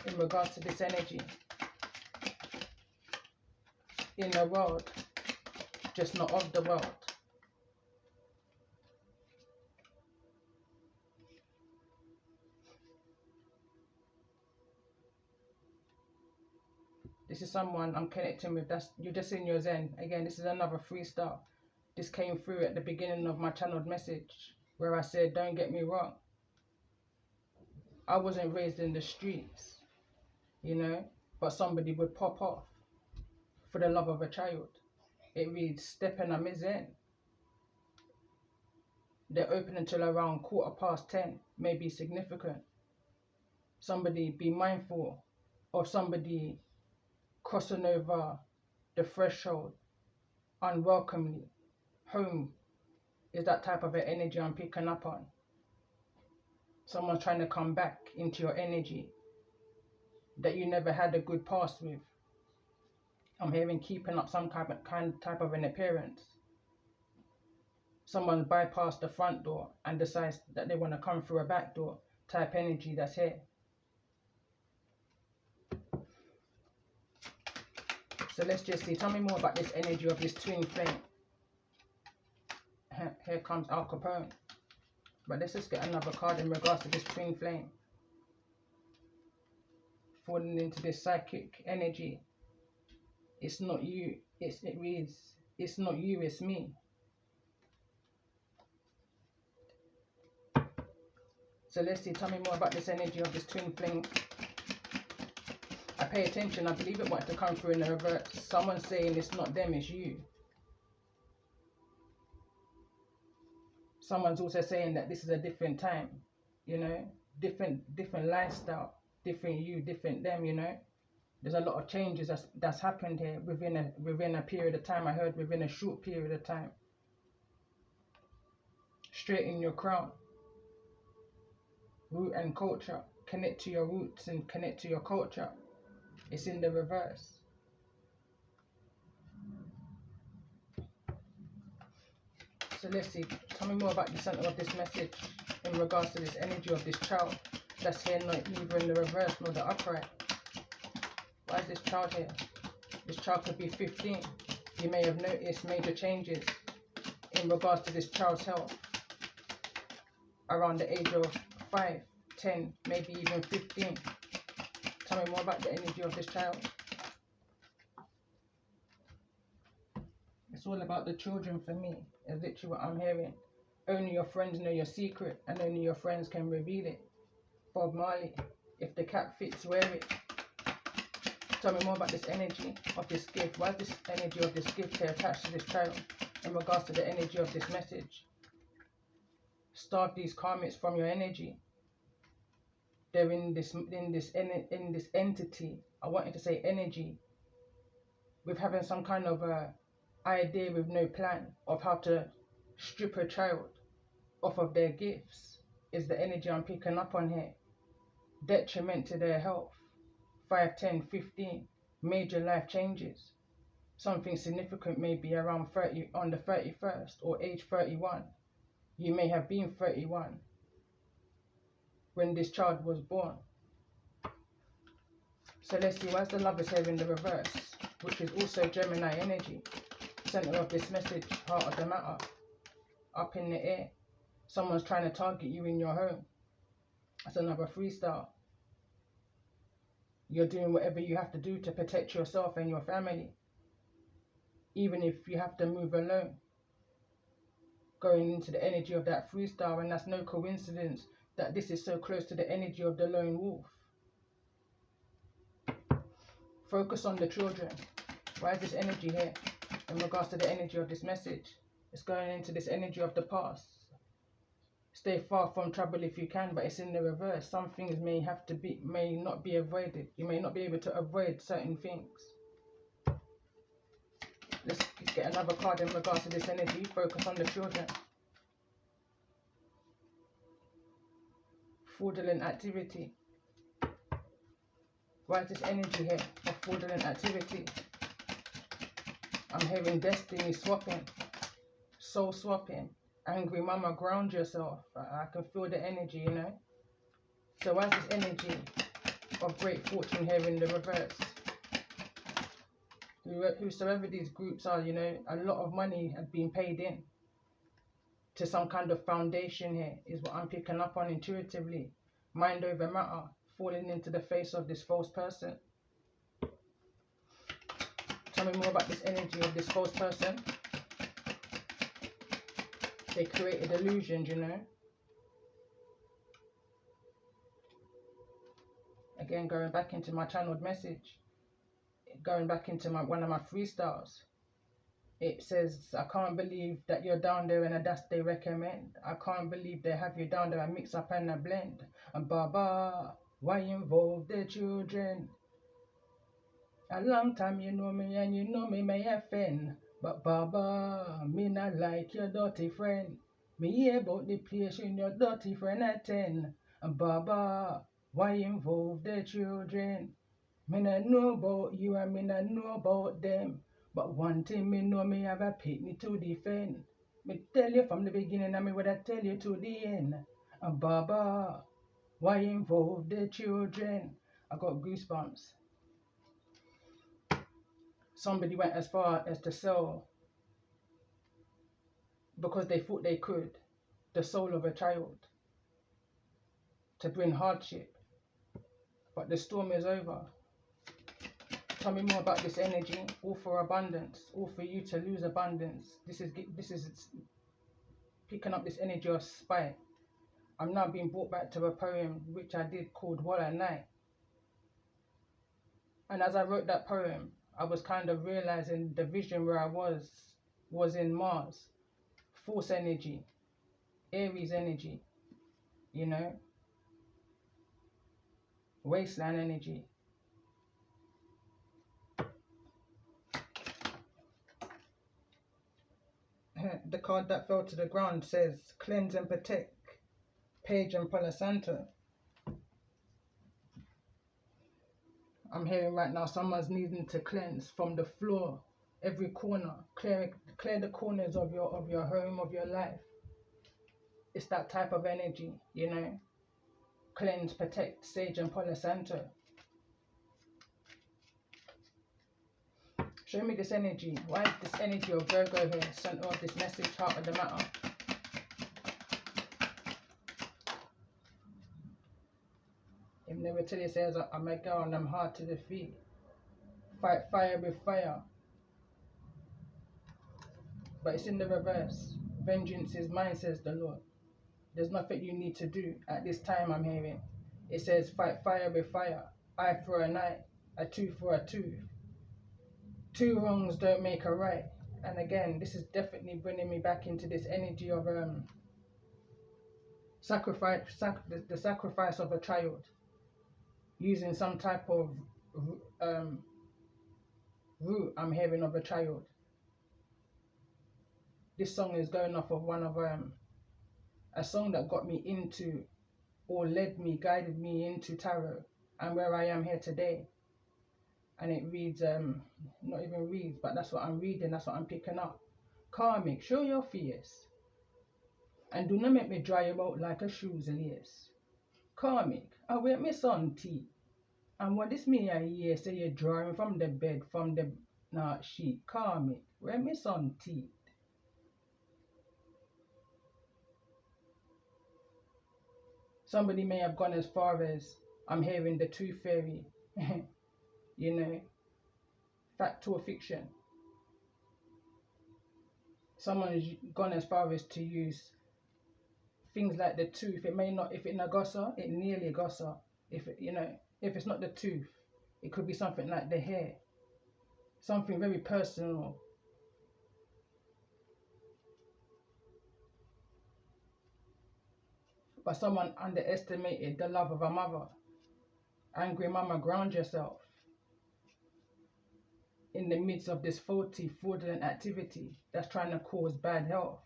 in regards to this energy, in the world, just not of the world. This is someone I'm connecting with. That's, you're just in your zen. Again, this is another freestyle. This came through at the beginning of my channeled message where I said, don't get me wrong, I wasn't raised in the streets, you know, but somebody would pop off for the love of a child. It reads, stepping a zen. They're open until around 10:15, may be significant. Somebody be mindful of somebody crossing over the threshold unwelcomely. Home is that type of an energy I'm picking up on. Someone's trying to come back into your energy that you never had a good past with. I'm hearing keeping up some type of an appearance. Someone bypassed the front door and decides that they want to come through a back door type energy that's here. So let's just see. Tell me more about this energy of this twin flame. Here comes Al Capone. But let's just get another card in regards to this twin flame. Falling into this psychic energy. It's not you. It reads, it's not you, it's me. So let's see. Tell me more about this energy of this twin flame. I pay attention. I believe it wanted to come through in the reverse. Someone's saying it's not them, it's you. Someone's also saying that this is a different time, you know, different lifestyle, different you, different them, you know. There's a lot of changes that's happened here within a period of time. I heard within a short period of time. Straighten your crown. Root and culture. Connect to your roots and connect to your culture. It's in the reverse. So let's see. Tell me more about the center of this message in regards to this energy of this child that's here, neither in the reverse nor the upright. Why is this child here? This child could be 15. You may have noticed major changes in regards to this child's health around the age of 5, 10, maybe even 15. Tell me more about the energy of this child. It's all about the children for me. Is literally what I'm hearing. Only your friends know your secret and only your friends can reveal it. Bob Marley, if the cap fits, wear it. Tell me more about this energy of this gift. Why is this energy of this gift here attached to this child in regards to the energy of this message? Starve these karmics from your energy. They're in this entity. I wanted to say energy, with having some kind of a idea with no plan of how to strip a child off of their gifts. Is the energy I'm picking up on here. Detriment to their health. 5, 10, 15. Major life changes. Something significant may be around 30 on the 31st or age 31. You may have been 31 when this child was born. So let's see, where's the Lovers here in the reverse, which is also Gemini energy. Center of this message, heart of the matter, up in the air. Someone's trying to target you in your home. That's another freestyle. You're doing whatever you have to do to protect yourself and your family, even if you have to move alone. Going into the energy of that freestyle, and that's no coincidence that this is so close to the energy of the lone wolf. Focus on the children. Why is this energy here in regards to the energy of this message? It's going into this energy of the past. Stay far from trouble if you can, but it's in the reverse. Some things may not be avoided. You may not be able to avoid certain things. Let's get another card in regards to this energy. Focus on the children. Fraudulent activity. Why is this energy here of fraudulent activity? I'm hearing destiny swapping, soul swapping. Angry mama, ground yourself. I can feel the energy, you know. So why is this energy of great fortune here in the reverse? Whosoever these groups are, you know, a lot of money has been paid in to some kind of foundation here, is what I'm picking up on intuitively. Mind over matter, falling into the face of this false person. Tell me more about this energy of this false person. They created illusions, you know. Again, going back into my channeled message, going back into one of my freestyles. It says, I can't believe that you're down there and that's they recommend. I can't believe they have you down there and mix up and a blend. And Baba, why involve the children? A long time you know me and you know me may offend. But Baba, me not like your dirty friend. Me hear about the place in your dirty friend attend. And Baba, why involve the children? Me not know about you and me not know about them. But one thing me know, me have a pitney to defend. Me tell you from the beginning and me would I tell you to the end. And Baba, why involve the children? I got goosebumps. Somebody went as far as to sell, because they thought they could, the soul of a child to bring hardship. But the storm is over. Tell me more about this energy. All for abundance, all for you to lose abundance. This is picking up this energy of spite. I'm now being brought back to a poem which I did called What a Night. And as I wrote that poem, I was kind of realizing the vision where I was in Mars. Force energy, Aries energy, you know, wasteland energy. The card that fell to the ground says cleanse and protect, Page and Palo Santo. I'm hearing right now someone's needing to cleanse from the floor, every corner, clear the corners of your home, of your life. It's that type of energy, you know. Cleanse, protect, Sage and Palo Santo. Show me this energy. Why is this energy of Virgo here, center of this message, heart of the matter? It never till it says, I'm a girl and I'm hard to defeat. Fight fire with fire. But it's in the reverse. Vengeance is mine, says the Lord. There's nothing you need to do at this time, I'm hearing. It says, fight fire with fire. Eye for an eye, a tooth for a tooth. Two wrongs don't make a right. And again, this is definitely bringing me back into this energy of the sacrifice of a child, using some type of root I'm hearing of a child. This song is going off of one of a song that got me into, or led me, guided me into tarot and where I am here today. And it reads, not even reads, but that's what I'm reading, that's what I'm picking up. Karmic, show your face, and do not make me dry you out like a shoes lace. Karmic, I wear my son tea, and what this me I hear say you're drawing from the bed, from the sheet. Karmic, wear my son tea. Somebody may have gone as far as, I'm hearing the tooth fairy, you know, fact or fiction. Someone has gone as far as to use things like the tooth. It may not, if it's not gossa, it nearly gossa. If it, you know, if it's not the tooth, it could be something like the hair, something very personal. But someone underestimated the love of a mother. Angry mama, ground yourself. in the midst of this faulty, fraudulent activity that's trying to cause bad health.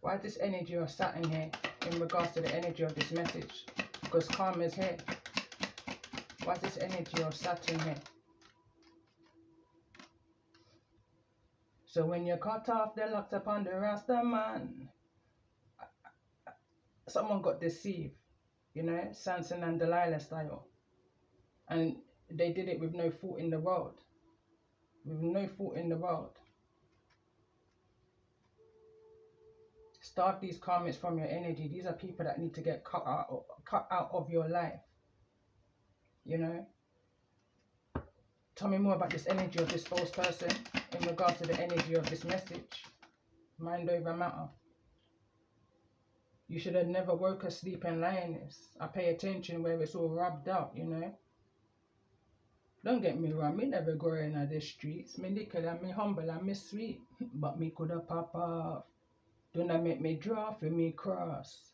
Why is this energy of Saturn here in regards to the energy of this message? Because karma's here. Why is this energy of Saturn here? So when you cut off the locks upon the Rasta man, someone got deceived, you know, Samson and Delilah style. And they did it with no fault in the world. With no fault in the world. Starve these karmics from your energy. These are people that need to get cut out of your life. You know? Tell me more about this energy of this false person in regards to the energy of this message. Mind over matter. You should have never woke asleep and lioness. I pay attention where it's all rubbed out, you know? Don't get me wrong, me never growing on the streets. Me little and me humble and me sweet. But me coulda pop off. Don't make me draw for me cross.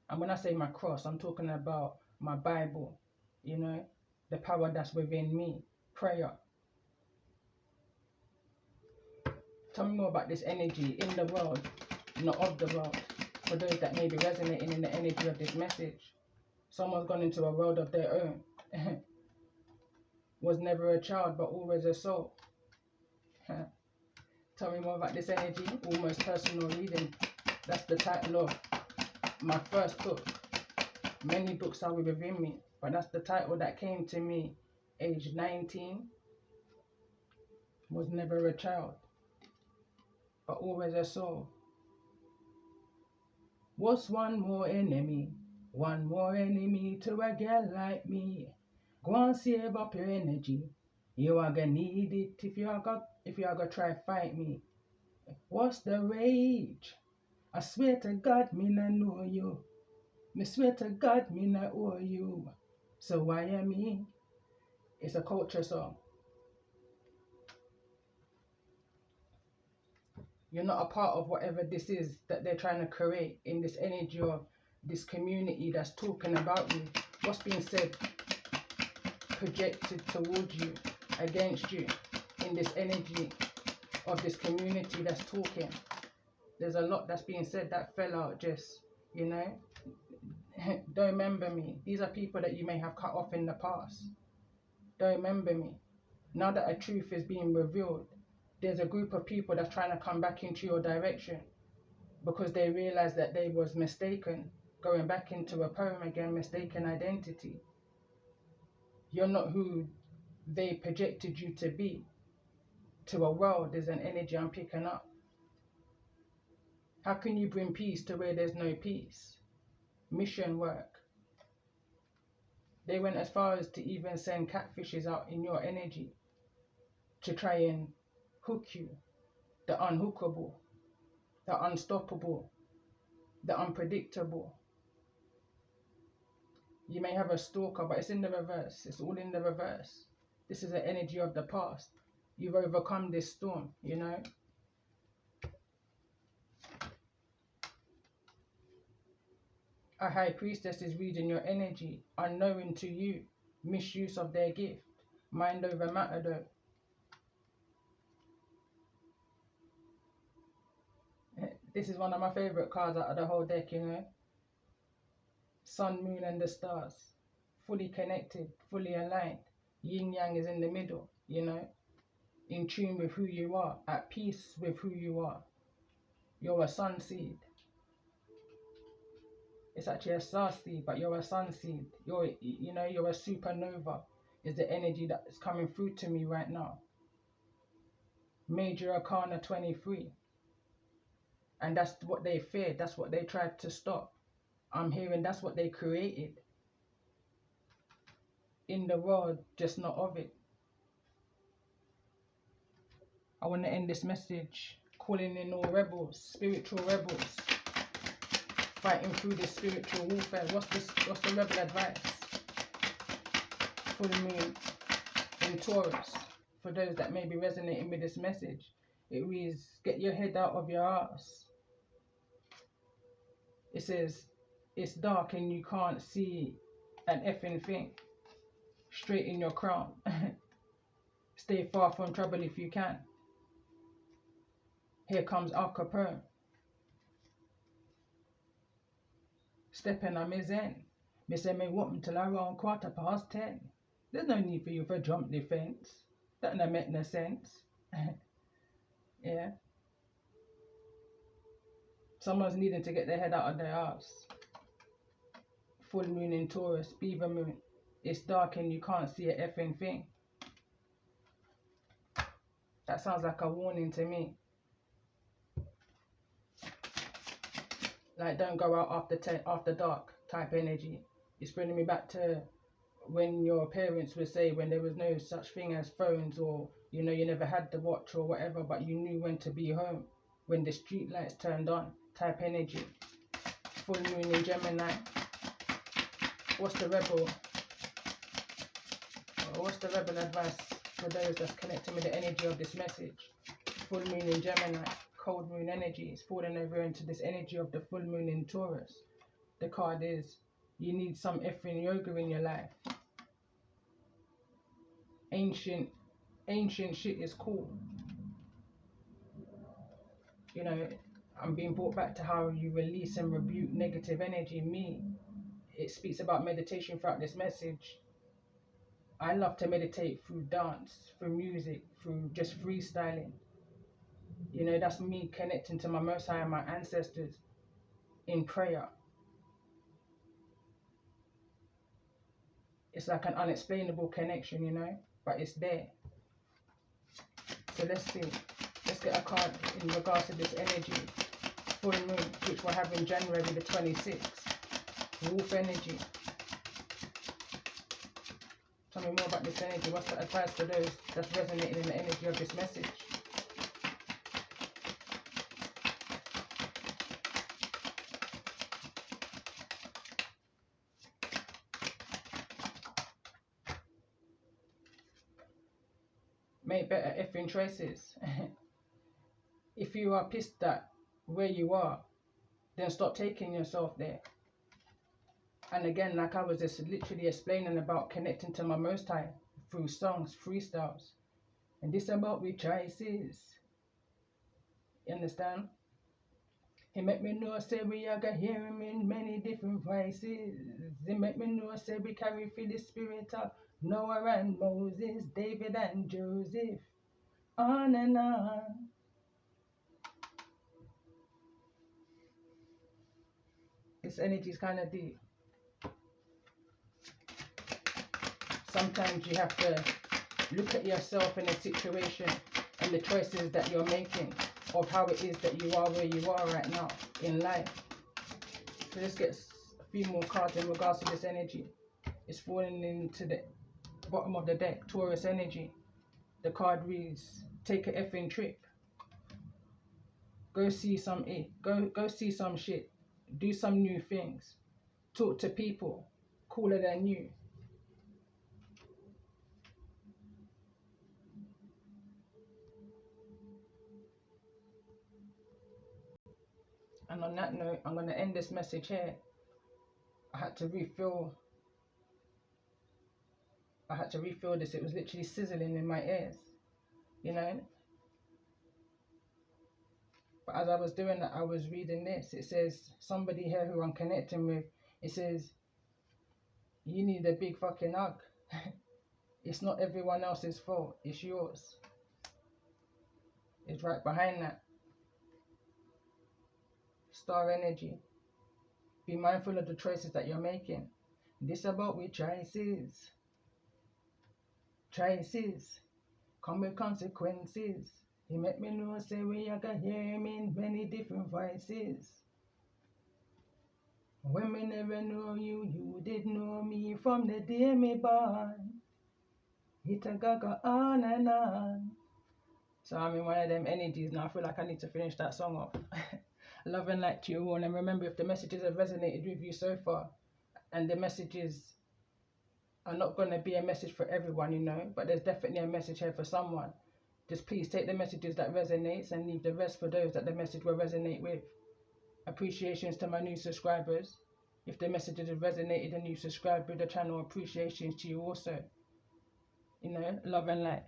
And when I say my cross, I'm talking about my Bible, you know, the power that's within me, prayer. Tell me more about this energy in the world, not of the world, for those that may be resonating in the energy of this message. Someone's gone into a world of their own. Was never a child, but always a soul. Tell me more about this energy, almost personal reading. That's the title of my first book. Many books are within me, but that's the title that came to me age 19. Was never a child, but always a soul. What's one more enemy? One more enemy to a girl like me. Go and save up your energy. You are gonna need it if you are gonna try fight me. What's the rage? I swear to God, me not know you. Me swear to God, me not owe you. So why am me? It's a culture song. You're not a part of whatever this is that they're trying to create in this energy of this community that's talking about you. What's being said, projected towards you, against you, in this energy of this community that's talking. There's a lot that's being said that fell out just, you know. Don't remember me. These are people that you may have cut off in the past. Don't remember me. Now that a truth is being revealed, there's a group of people that's trying to come back into your direction because they realize that they was mistaken, going back into a poem again, mistaken identity. You're not who they projected you to be. To a world, there's an energy I'm picking up. How can you bring peace to where there's no peace? Mission work. They went as far as to even send catfishes out in your energy to try and hook you. The unhookable, the unstoppable, the unpredictable. You may have a stalker, but it's in the reverse. It's all in the reverse. This is the energy of the past. You've overcome this storm, you know. A high priestess is reading your energy, unknowing to you, misuse of their gift. Mind over matter though. This is one of my favorite cards out of the whole deck, you know. Sun, moon and the stars. Fully connected, fully aligned. Yin yang is in the middle, you know. In tune with who you are, at peace with who you are. You're a sun seed. It's actually a star seed, but you're a sun seed. You're a supernova. Is the energy that is coming through to me right now. Major Arcana 23. And that's what they feared. That's what they tried to stop. I'm hearing that's what they created. In the world, just not of it. I want to end this message calling in all rebels, spiritual rebels, fighting through this spiritual warfare. What's the rebel advice? Full moon in Taurus. For those that may be resonating with this message, it reads, get your head out of your ass. It says, it's dark and you can't see an effing thing. Straighten your crown. Stay far from trouble if you can. Here comes Al Capone. Stepping on me zen. Me say me want me till around 10:15. There's no need for you to jump the fence. That don't make no sense. Yeah. Someone's needing to get their head out of their house. Full moon in Taurus, beaver moon. It's dark and you can't see a effing thing. That sounds like a warning to me. Like, don't go out after dark type energy. It's bringing me back to when your parents would say when there was no such thing as phones, or you know, you never had the watch or whatever, but you knew when to be home when the street lights turned on type energy. Full moon in Gemini. What's the rebel advice for those that's connecting with the energy of this message? Full moon in Gemini, cold moon energy is falling over into this energy of the full moon in Taurus. The card is, you need some effing yoga in your life. Ancient shit is cool. You know, I'm being brought back to how you release and rebuke negative energy. It speaks about meditation throughout this message. I love to meditate through dance, through music, through just freestyling. You know, that's me connecting to my Most High and my ancestors in prayer. It's like an unexplainable connection, you know, but it's there. So let's see. Let's get a card in regards to this energy. Full moon, which we'll have in January the 26th. Wolf energy. Tell me more about this energy. What's the advice for those that's resonating in the energy of this message? Make better effing choices. If you are pissed at where you are, then stop taking yourself there. And again, like I was just literally explaining about connecting to my Most High through songs, freestyles. And this about we choices. You understand? He make me know, say we are gonna hear him in many different voices. He make me know, say we carry for the spirit of Noah and Moses, David and Joseph. On and on. This energy is kind of deep. Sometimes you have to look at yourself in a situation and the choices that you're making of how it is that you are where you are right now in life. So let's get a few more cards in regards to this energy. It's falling into the bottom of the deck, Taurus energy. The card reads, take a effing trip. Go see some go see some shit. Do some new things. Talk to people cooler than you. And on that note, I'm going to end this message here. I had to refill this. It was literally sizzling in my ears, you know. But as I was doing that, I was reading this. It says, somebody here who I'm connecting with, it says, you need a big fucking hug. It's not everyone else's fault. It's yours. It's right behind that. Star energy. Be mindful of the choices that you're making. This about with choices. Choices come with consequences. He make me know, say we are gonna hear him in many different voices. When me never know you, you did know me from the day me born. It a go on and on. So I'm in one of them energies now. I feel like I need to finish that song off. Love and light to you all, and remember, if the messages have resonated with you so far, and the messages are not going to be a message for everyone, you know, but there's definitely a message here for someone, just please take the messages that resonates and leave the rest for those that the message will resonate with. Appreciations to my new subscribers. If the messages have resonated and you subscribe with the channel, appreciations to you also. You know, love and light.